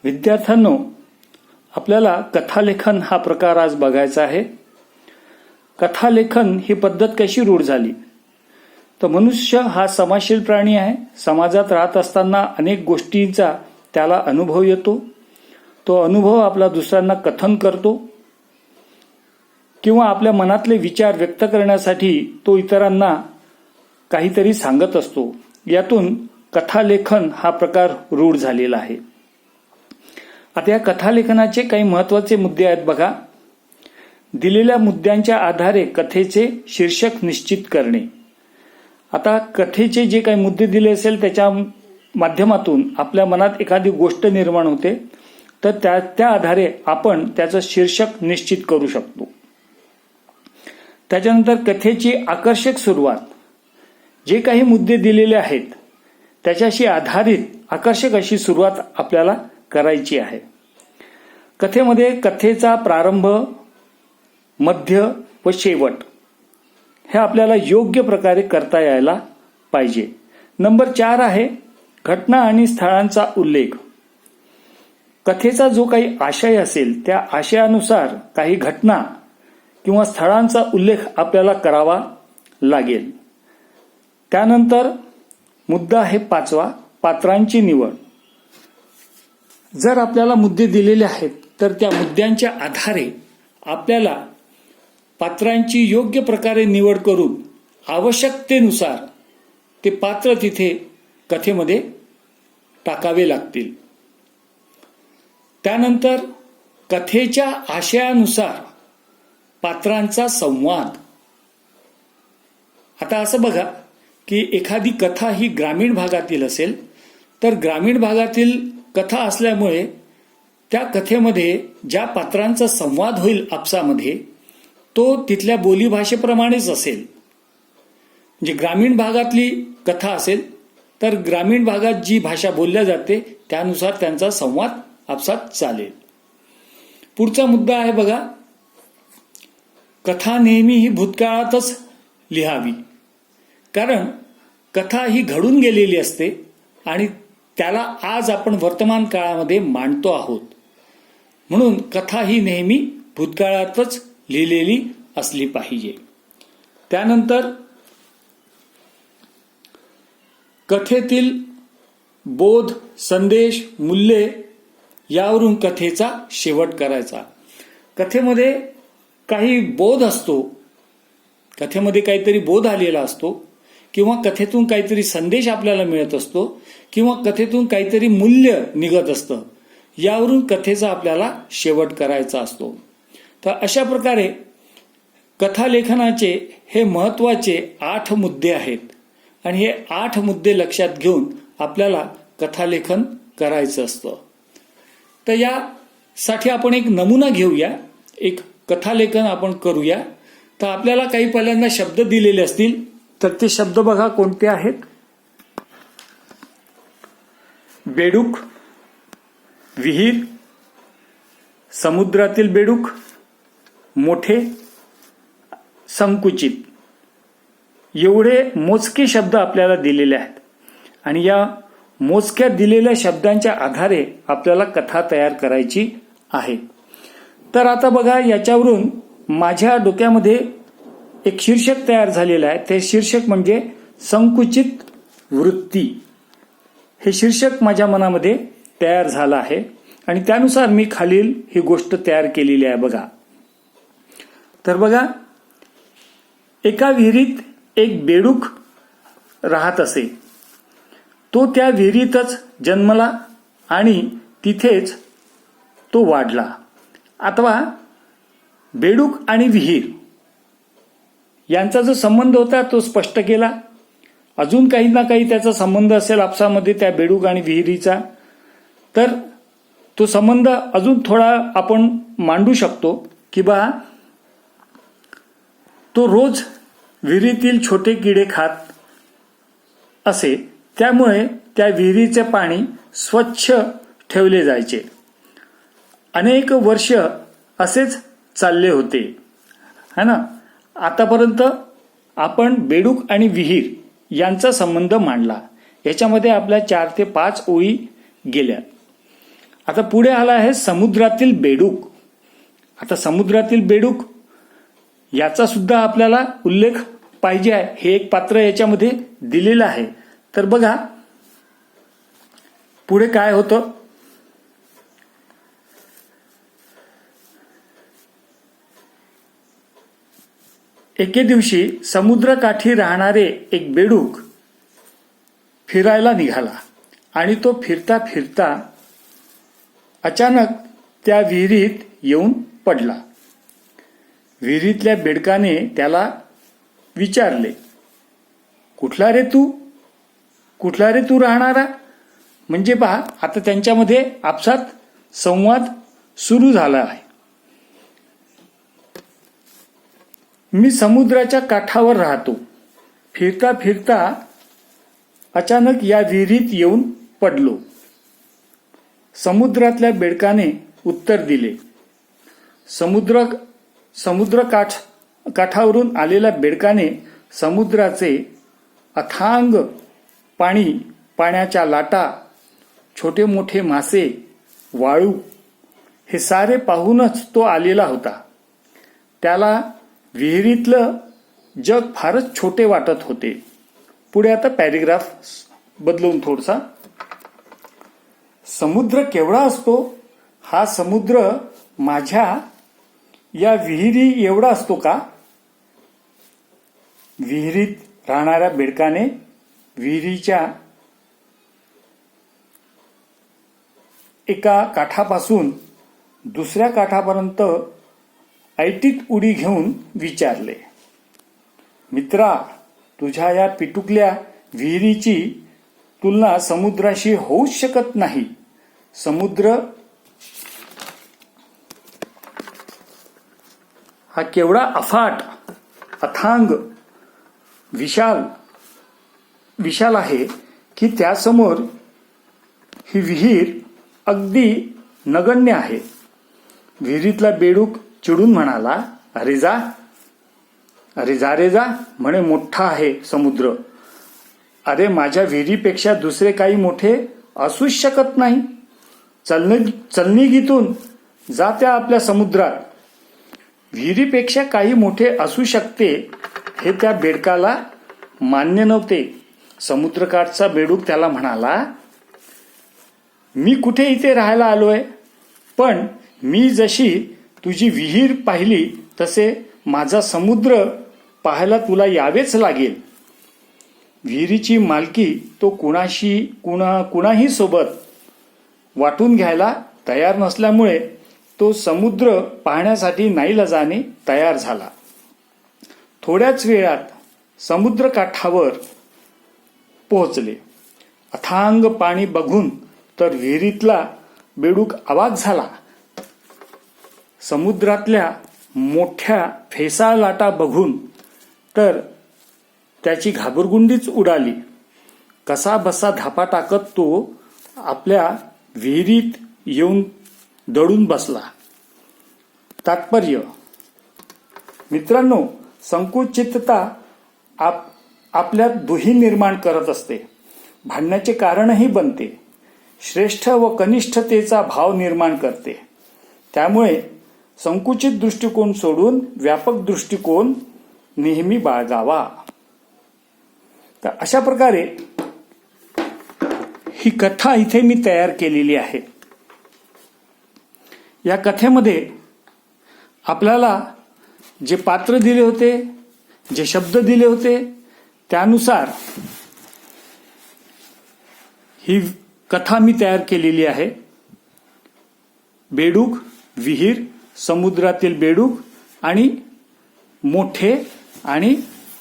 विद्यार्थ्यांनो, आपल्याला कथालेखन हा प्रकार आज बघायचा आहे. कथालेखन ही पद्धत कशी रूढ झाली? तर मनुष्य हा समाजशील प्राणी आहे. समाजात राहत असताना अनेक गोष्टींचा त्याला अनुभव येतो. तो अनुभव आपला दुसऱ्यांना कथन करतो किंवा आपल्या मनातले विचार व्यक्त करण्यासाठी तो इतरांना काहीतरी सांगत असतो. यातून कथालेखन हा प्रकार रूढ झालेला आहे. आता या कथालेखनाचे काही महत्त्वाचे मुद्दे आहेत बघा. दिलेल्या मुद्द्यांच्या आधारे कथेचे शीर्षक निश्चित करणे. आता कथेचे जे काही मुद्दे दिले असेल त्याच्या माध्यमातून आपल्या मनात एखादी गोष्ट निर्माण होते, तर त्या आधारे आपण त्याचं शीर्षक निश्चित करू शकतो. त्याच्यानंतर कथेची आकर्षक सुरुवात. जे काही मुद्दे दिलेले आहेत त्याच्याशी आधारित आकर्षक अशी सुरुवात आपल्याला करायची आहे. कथेमध्ये कथेचा प्रारंभ, मध्य व शेवट हे आपल्याला योग्य प्रकारे करता यायला पाहिजे. नंबर 4 आहे घटना आणि स्थळांचा उल्लेख. कथेचा जो काही आशय असेल त्या आशयानुसार काही घटना किंवा स्थळांचा उल्लेख आपल्याला करावा लागेल. त्यानंतर मुद्दा आहे 5वा, पात्रांची निवड. जर आपल्याला मुद्दे दिलेले आहेत तर त्या मुद्द्यांच्या आधारे आपल्याला पात्रांची योग्य प्रकारे निवड करून आवश्यकतेनुसार ते पात्र तिथे कथेमध्ये टाकावे लागतील. त्यानंतर कथेच्या आशयानुसार पात्रांचा संवाद. आता असं बघा की एखादी कथा ही ग्रामीण भागातील असेल तर ग्रामीण भागातील कथा असल्यामुळे त्या कथेमध्ये ज्या पात्रांचा संवाद होईल आपसामध्ये तो तिथल्या बोलीभाषेप्रमाणेच असेल. म्हणजे ग्रामीण भागातली कथा असेल तर ग्रामीण भागात जी भाषा बोलल्या जाते त्यानुसार त्यांचा संवाद आपसात चालेल. पुढचा मुद्दा आहे बघा, कथा नेहमी ही भूतकाळातच लिहावी. कारण कथा ही घडून गेलेली असते आणि त्याला आज आपण वर्तमान काळामध्ये मांडतो आहोत. म्हणून कथा ही नेहमी भूतकाळातच लिहिलेली असली पाहिजे. त्यानंतर कथेतील बोध, संदेश, मूल्ये यावरून कथेचा शेवट करायचा. कथेमध्ये काही बोध असतो, कथेमध्ये काहीतरी बोध आलेला असतो किंवा कथेतून काहीतरी संदेश आपल्याला मिळत असतो किंवा कथेतून काहीतरी मूल्य निघत असतं. यावरून कथेचा आपल्याला शेवट करायचा असतो. तर अशा प्रकारे कथालेखनाचे हे महत्त्वाचे 8 मुद्दे आहेत आणि हे 8 मुद्दे लक्षात घेऊन आपल्याला कथालेखन करायचं असतं. तर यासाठी आपण एक नमुना घेऊया, एक कथालेखन आपण करूया. तर आपल्याला काही पहिल्यांदा शब्द दिलेले असतील तर ते शब्द बघा कोणते आहेत. बेडूक, विहीर, समुद्रातील बेडूक, मोठे, संकुचित. एवढे मोजके शब्द आपल्याला दिलेले आहेत आणि या मोजक्या दिलेल्या शब्दांच्या आधारे आपल्याला कथा तयार करायची आहे. तर आता बघा, याच्यावरून माझ्या डोक्यामध्ये एक शीर्षक तयार झालेलं आहे. ते शीर्षक म्हणजे संकुचित वृत्ती. हे शीर्षक माझ्या मनामध्ये तयार झालं आहे आणि त्यानुसार मी खालील ही गोष्ट तयार केलेली आहे बघा. तर बघा, एका विहिरीत एक बेडूक राहत असे. तो त्या विहिरीतच जन्मला आणि तिथेच तो वाढला. अथवा बेडूक आणि विहीर यांचा जो संबंध होता तो स्पष्ट केला. अजून काही ना काही त्याचा संबंध असेल आपसामध्ये त्या बेडूक आणि विहिरीचा, तर तो संबंध अजून थोडा आपण मांडू शकतो की बा तो रोज विहिरीतील छोटे किडे खात असे, त्यामुळे त्या विहिरीचे पाणी स्वच्छ ठेवले जायचे. अनेक वर्ष असेच चालले होते, है ना. आतापर्यंत आपण बेडूक आणि विहीर यांचा संबंध मांडला. याच्यामध्ये आपल्या 4 ते 5 ओळी गेल्या. आता पुढे आला आहे समुद्रातील बेडूक. आता समुद्रातील बेडूक याचा सुद्धा आपल्याला उल्लेख पाहिजे आहे. हे एक पात्र याच्यामध्ये दिलेलं आहे. तर बघा पुढे काय होतं. एके दिवशी समुद्रकाठी राहणारे एक बेडूक फिरायला निघाला आणि तो फिरता फिरता अचानक त्या विहिरीत येऊन पडला. विहिरीतल्या बेडकाने त्याला विचारले, कुठला रे तू राहणारा? म्हणजे पहा आता त्यांच्यामध्ये आपसात संवाद सुरू झाला आहे. मी समुद्राच्या काठावर राहतो. फिरता फिरता अचानक या विहिरीत येऊन पडलो. समुद्रातल्या बेडकाने उत्तर दिले. काठावरून आलेल्या बेडकाने समुद्राचे अथांग पाणी, पाण्याच्या लाटा, छोटे मोठे मासे, वाळू हे सारे पाहूनच तो आलेला होता. त्याला विहिरीतलं जग फारच छोटे वाटत होते. पुढे आता पॅरेग्राफ बदलून थोडसा. समुद्र केवढा असतो? हा समुद्र माझ्या या विहिरी एवढा असतो का? विहिरीत राहणाऱ्या बेडकाने विहिरीच्या एका काठापासून दुसऱ्या काठापर्यंत ऐटीत उडी घेऊन विचारले, मित्रा, तुझ्या या पिटुकल्या विहिरीची तुलना समुद्राशी होऊच शकत नाही. समुद्र हा केवढा अफाट, अथांग, विशाल आहे की त्यासमोर ही विहीर अगदी नगण्य आहे. विहिरीतला बेडूक चिडून म्हणाला, अरे जा रे जा, म्हणे मोठा आहे समुद्र. अरे माझ्या विहिरीपेक्षा दुसरे काही मोठे असूच शकत नाही. चलनिगीतून जा त्या आपल्या समुद्रात. विहिरीपेक्षा काही मोठे असू शकते हे त्या बेडकाला मान्य नव्हते. समुद्रकाठचा बेडूक त्याला म्हणाला, मी कुठे इथे राहायला आलोय, पण मी जशी तुझी विहीर पाहिली तसे माझा समुद्र पाहायला तुला यावेच लागेल. विहिरीची मालकी तो कुणाही सोबत वाटून घ्यायला तयार नसल्यामुळे तो समुद्र पाहण्यासाठी नाईलाजाने तयार झाला. थोड्याच वेळात समुद्रकाठावर पोहोचले. अथांग पाणी बघून तर विहिरीतला बेडूक अवाक झाला. समुद्रातल्या मोठ्या फेसाळ लाटा बघून तर त्याची घाबरगुंडीच उडाली. कसा बसा धापा टाकत तो आपल्या विहिरीत येऊन दडून बसला. तात्पर्य, मित्रांनो, संकुचितता आपल्यात दुही निर्माण करत असते, भांडण्याचे कारणही बनते, श्रेष्ठ व कनिष्ठतेचा भाव निर्माण करते. त्यामुळे संकुचित दृष्टिकोन सोडून व्यापक दृष्टिकोन नेहमी बाळगावा. तर अशा प्रकारे ही कथा इथे मी तयार केलेली आहे. या कथेमध्ये आपल्याला जे पात्र दिले होते, जे शब्द दिले होते, त्यानुसार ही कथा मी तयार केलेली आहे. बेडूक, विहीर, समुद्रातील बेडूक आणि मोठे आणि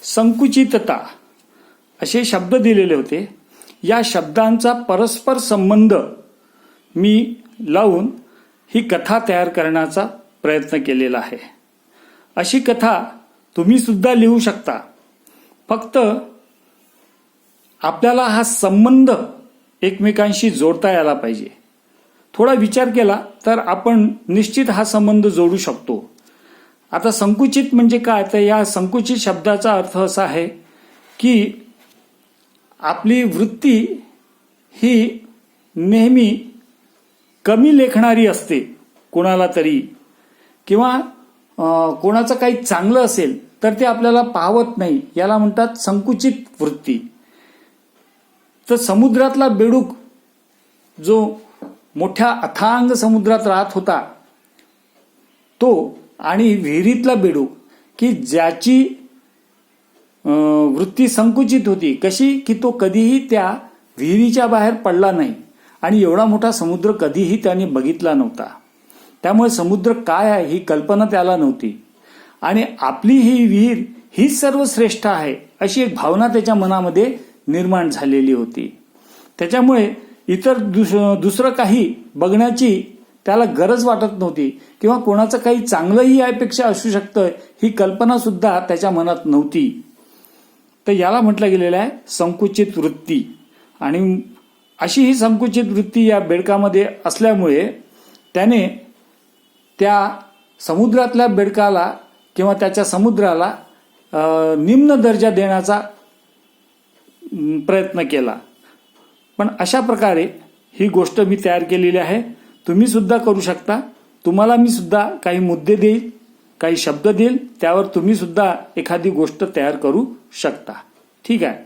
संकुचितता असे शब्द दिलेले होते. या शब्दांचा परस्पर संबंध मी लावून ही कथा तयार करण्याचा प्रयत्न केलेला आहे. अशी कथा तुम्ही सुद्धा लिहू शकता. फक्त आपल्याला हा संबंध एकमेकांशी जोडता यायला पाहिजे. थोडा विचार केला तर आपण निश्चित हा संबंध जोडू शकतो. आता संकुचित म्हणजे काय? तर या संकुचित शब्दाचा अर्थ असा आहे की आपली वृत्ती ही नेहमी कमी लेखणारी असते कोणाला तरी, किंवा कोणाचं काही चांगलं असेल तर ते आपल्याला पाहवत नाही, याला म्हणतात संकुचित वृत्ती. तर समुद्रातला बेडूक जो मोठ्या अथांग समुद्रात राहत होता तो, आणि विहिरीतला बेडूक की ज्याची वृत्ती संकुचित होती, कशी की तो कधीही त्या विहिरीच्या बाहेर पडला नाही आणि एवढा मोठा समुद्र कधीही त्याने बघितला नव्हता. त्यामुळे समुद्र काय आहे ही कल्पना त्याला नव्हती आणि आपली ही विहीर हीच सर्वश्रेष्ठ आहे अशी एक भावना त्याच्या मनामध्ये निर्माण झालेली होती. त्याच्यामुळे इतर दुसरं काही बघण्याची त्याला गरज वाटत नव्हती, किंवा कोणाचं काही चांगलंही यापेक्षा असू शकतं ही कल्पना सुद्धा त्याच्या मनात नव्हती. तर याला म्हटलं गेलेलं आहे संकुचित वृत्ती. आणि अशी ही संकुचित वृत्ती या बेडकामध्ये असल्यामुळे त्याने त्या समुद्रातल्या बेडकाला किंवा त्याच्या समुद्राला निम्न दर्जा देण्याचा प्रयत्न केला. पण अशा प्रकारे ही गोष्ट मी तयार केलेली आहे. तुम्ही सुद्धा करू शकता. तुम्हाला मी सुद्धा काही मुद्दे देईल, काही शब्द देईल, त्यावर तुम्ही सुद्धा एखादी गोष्ट तयार करू शकता. ठीक आहे.